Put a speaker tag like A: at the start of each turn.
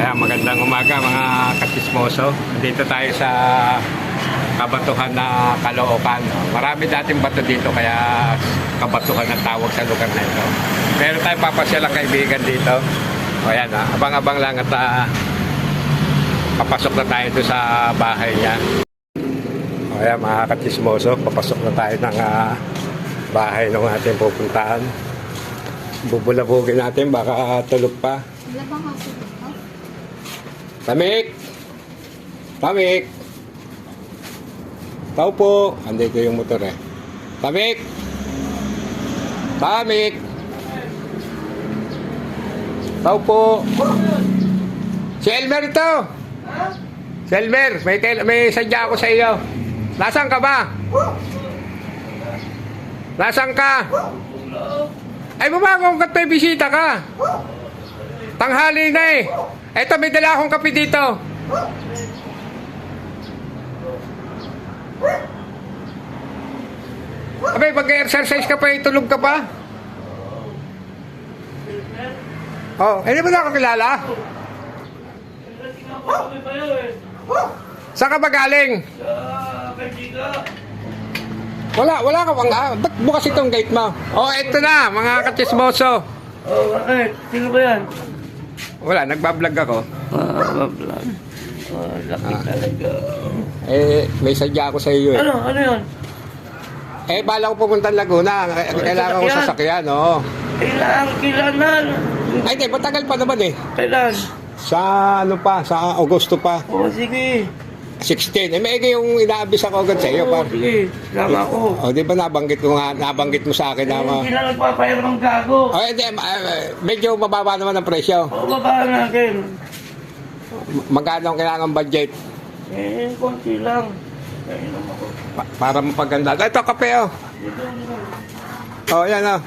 A: Ayan, magandang umaga mga katismoso. Dito tayo sa Kabatuhan na Caloocan. Marami dating bato dito kaya Kabatuhan ang tawag sa lugar na ito. Meron tayong papasyalang kaibigan dito. O ayan, abang-abang lang at papasok na tayo doon sa bahay niya. O ayan mga katismoso, papasok na tayo ng bahay ng ating pupuntahan. Bubulabugin natin, baka tulog pa.
B: Wala bang haso dito?
A: Tamik! Tamik! Tao po! Andito yung motor eh. Tamik! Tamik! Tao po! Si Elmer ito! Si Elmer! May sadya ako sa iyo. Nasaan ka ba? Nasaan ka? Ay, bumagong ka may bisita ka. Tanghali na eh. Eto, may dala akong kape dito. Abay, mag-exercise ka pa, tulog ka pa. Oh, hindi mo na ako kilala? Saan ka ba galing? Wala ka bang ba't bukas itong gate mo? Oh, eto na, mga katismoso.
C: Oh, bakit? Sino ba yan?
A: Wala, nagbablog ako.
C: Bablog. Oh, laki talaga.
A: Eh, may sadya ako sa iyo eh.
C: Ano? Ano yun?
A: Eh, bala ko pupunta Laguna. Kailangan ko sasakyan, oo.
C: Kailangan.
A: Ay, hindi, matagal pa naman eh.
C: Kailan?
A: Sa ano pa, sa Agosto pa.
C: Oo, sige.
A: 16. Eh, may yung inaabis ako agad sa iyo,
C: Oo,
A: par.
C: sige. Sama ko.
A: O, di ba nabanggit mo sa akin na
C: Hindi na nagpapayar ng gago.
A: Oh, hindi, medyo mababa naman ang presyo.
C: Oo, baba natin.
A: Magkano ang kailangan budget?
C: Konti lang. Kailan ako.
A: Para mapaganda. Ito, kape, oh. Oh, yan, oh.